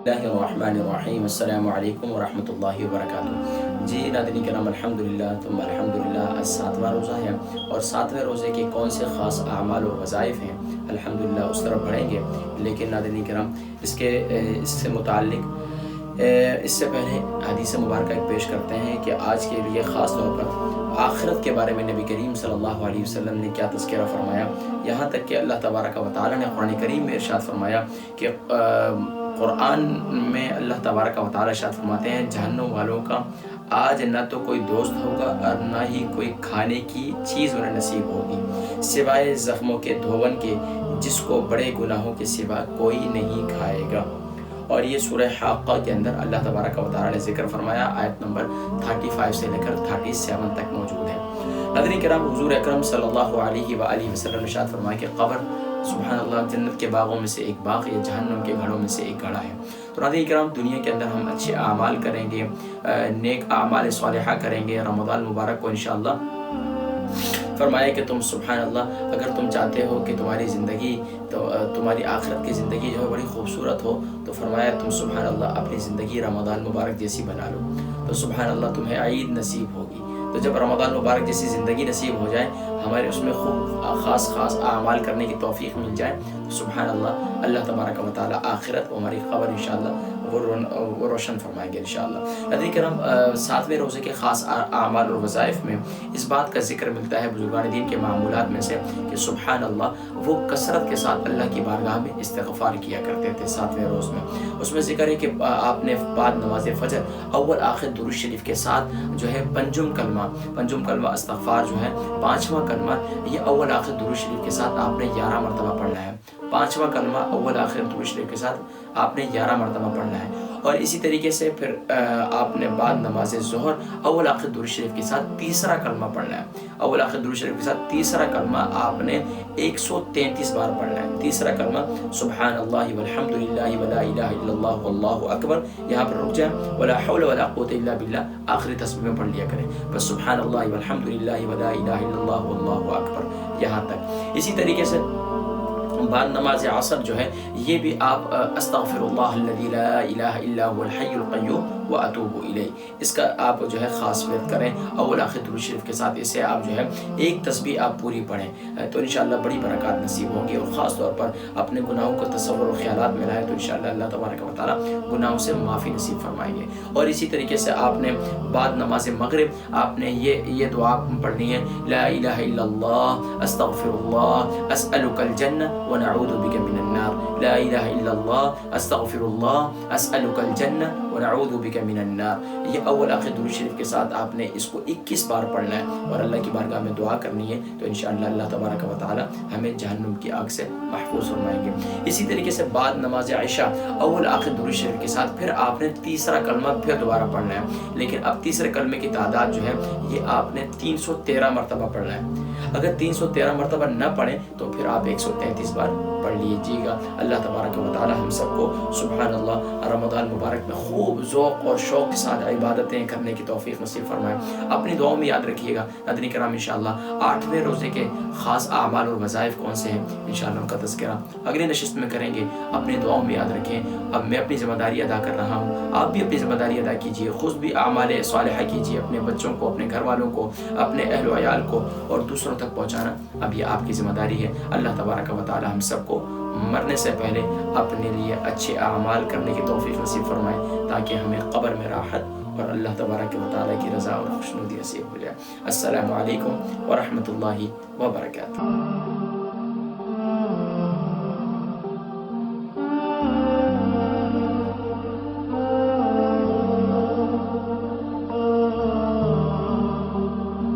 बिस्मिल्लाहिर्रहमानिर्रहीम। अस्सलामु अलैकुम वरहमतुल्लाहि वबरकातुहू। जी नाज़रीन किराम, अल्हम्दुलिल्लाह तुम अल्हम्दुलिल्लाह आज 7वां रोज़ा है और 7वें रोज़े के कौन से ख़ास अमाल और वज़ाइफ़ हैं, अल्हम्दुलिल्लाह उस तरफ बढ़ेंगे। लेकिन नाज़रीन किराम, इससे मुताल्लिक़ इससे पहले हदीस मुबारक एक पेश करते हैं कि आज के लिए ख़ास तौर पर आखिरत के बारे में नबी करीम सल्लल्लाहु अलैहि वसल्लम ने क्या तज़किरा फरमाया। यहाँ तक कि अल्लाह तबारक व तआला ने कुरान करीम में इरशाद फरमाया कि कुरान में अल्लाह तबारक व तआला इरशाद फरमाते हैं, जहन्नम वालों का आज न तो कोई दोस्त होगा और न ही कोई खाने की चीज़ उन्हें नसीब होगी सिवाय ज़ख्मों के धोवन के, जिसको बड़े गुनाहों के सिवा कोई नहीं खाएगा। और ये सूरह हाक़ा के अंदर अल्लाह तबारक व तआला ने ज़िक्र फरमाया, आयत नंबर 35 से लेकर 37 तक मौजूद है। नाज़रीन किराम, हुज़ूर अकरम सल्लल्लाहु अलैहि वसल्लम ने इरशाद फरमाया कि कब्र सुभान अल्लाह जन्नत के बागों में से एक बाग या जहन्नम के घड़ों में से एक घड़ा है। तो नाज़रीन किराम, दुनिया के अंदर हम अच्छे आमाल करेंगे, नेक आमाल सालिहा करेंगे। रमज़ान मुबारक को इंशाअल्लाह फरमाया कि तुम सुभान अल्लाह, अगर तुम चाहते हो कि तुम्हारी ज़िंदगी तो तुम्हारी आखिरत की ज़िंदगी जो है बड़ी खूबसूरत हो, तो फरमाया तुम सुभान अल्लाह अपनी ज़िंदगी रमज़ान मुबारक जैसी बना लो, तो सुभान अल्लाह तुम्हें ईद नसीब होगी। तो जब रमज़ान मुबारक जैसी ज़िंदगी नसीब हो जाए, हमारे उसमें खूब ख़ास आमाल करने की तौफ़ीक़ मिल जाए, तो सुभान अल्लाह अल्लाह तबारक व तआला आखिरत और हमारी ख़बर इंशाअल्लाह वो रोशन फरमाएंगे इंशाअल्लाह। नज़रीन किराम, 7वें रोज़े के ख़ास आमाल और वज़ाइफ़ में इस बात का ज़िक्र मिलता है बुज़ुर्गान दीन के मामूलात में से कि सुभान अल्लाह वो कसरत के साथ अल्लाह की बारगाह में इस्तिग़फ़ार किया करते थे 7वें रोज़ में। उसमें ज़िक्र है कि आपने बाद नमाज फ़जर अव्वल आखिर दुरूद शरीफ के साथ जो है पंजुम कलमा इस्तिग़फ़ार जो है 5वां कलमा, ये अव्वल आखिर दुरूद शरीफ के साथ आपने 11 मरतबा पढ़ना है। 5वां कलमा अव्वल आखिर दुरूद शरीफ के साथ आपने 11 मरतबा पढ़ना है। और इसी तरीके से फिर आपने बाद नमाज ज़ोहर अव्वल आखिर दुरूद शरीफ के साथ 3रा कलमा पढ़ना है। अव्वल आखिर दुरूद शरीफ के साथ 3रा कलमा आपने 133 बार पढ़ना है। 3रा कलमा सुभान अल्लाह वल्हम्दुलिल्लाह वला इलाहा इल्लल्लाह वल्लाहु अकबर, यहाँ पर रुक जाए, वला हौला वला कुव्वता इल्ला बिल्लाह आखिरी तस्बीह में पढ़ लिया करें, बस सुभान अल्लाह वल्हम्दुलिल्लाह वला इलाहा इल्लल्लाह वल्लाहु अकबर यहाँ तक। इसी तरीके से बाद नमाज असर जो है, ये भी आप अस्तग़फ़िरुल्लाह अल्लज़ी ला इलाहा इल्ला हुवल हय्युल क़य्यूम व अतूबु इलैह, इसका आप जो है ख़ास विर्द करें अव्वल आखिर दुरूद शरीफ के साथ। इससे आप जो है एक तस्बीह आप पूरी पढ़ें तो इंशाअल्लाह बड़ी बरक़ात नसीब होंगी और ख़ास तौर पर अपने गुनाहों को तसव्वुर और ख़यालात में लाएँ तो इंशाअल्लाह अल्लाह तबारक व तआला गुनाहों से माफ़ी नसीब फरमाएंगे। और इसी तरीके से आपने बाद नमाज मग़रिब आपने ये दुआ पढ़नी है, ला इलाहा इल्लल्लाह अस्तग़फ़िरुल्लाह अस्अलुकल जन्नह व नऊज़ु बिका मिनन नार, ला इलाहा इल्लल्लाह अस्तग़फ़िरुल्लाह अस्अलुकल जन्नह व नऊज़ु बिका मिनन नार। ये अव्वल आखिर दुरूद शरीफ के साथ आपने इसको 21 बार पढ़ना है और अल्लाह की बारगाह में दुआ करनी है, तो इंशाअल्लाह अल्लाह तबारक व तआला हमें जहन्नुम की आग से महफूज फरमाएंगे। इसी तरीके से बाद नमाज इशा अव्वल आखिर दुरूद शरीफ के साथ फिर आपने 3रा कलमा फिर दोबारा पढ़ना है, लेकिन अब 3रे कलमे की तादाद जो है ये आपने 313 मरतबा पढ़ना है। अगर 313 मरतबा न पढ़ें तो फिर आप 133 बार पढ़ लीजिएगा। अल्लाह तबारक व तआला हम सबको सुभान अल्लाह रमज़ान मुबारक में खूब ज़ौक़ और शौक़ के साथ इबादतें करने की तौफ़ीक़ नसीब फरमाए। अपनी दुआओं में याद रखिएगा नाज़रीन किराम, इंशाअल्लाह 8वें रोज़े के ख़ास आमाल और वज़ाइफ़ कौन से हैं, इंशाअल्लाह उनका तज़किरा अगली नशिस्त में करेंगे। अपनी दुआओं में याद रखें। अब मैं अपनी ज़िम्मेदारी अदा कर रहा हूँ, आप भी अपनी ज़िम्मेदारी अदा कीजिए, खुद भी आमाल सालिहा कीजिए, अपने बच्चों को, अपने घर वालों को, अपने अहल व अयाल को और दूसरों तक पहुँचाना अब ये आपकी ज़िम्मेदारी है। अल्लाह तबारक व तआला हम सबको मरने से पहले अपने लिए अच्छे आमाल करने की तौफ़ीक़ नसीब फरमाए ताकि हमें क़ब्र में राहत और अल्लाह तबारक व तआला की रज़ा और खुशनुदी नसीब हो जाए। अस्सलामु अलैकुम व रहमतुल्लाहि व बरकातुहू।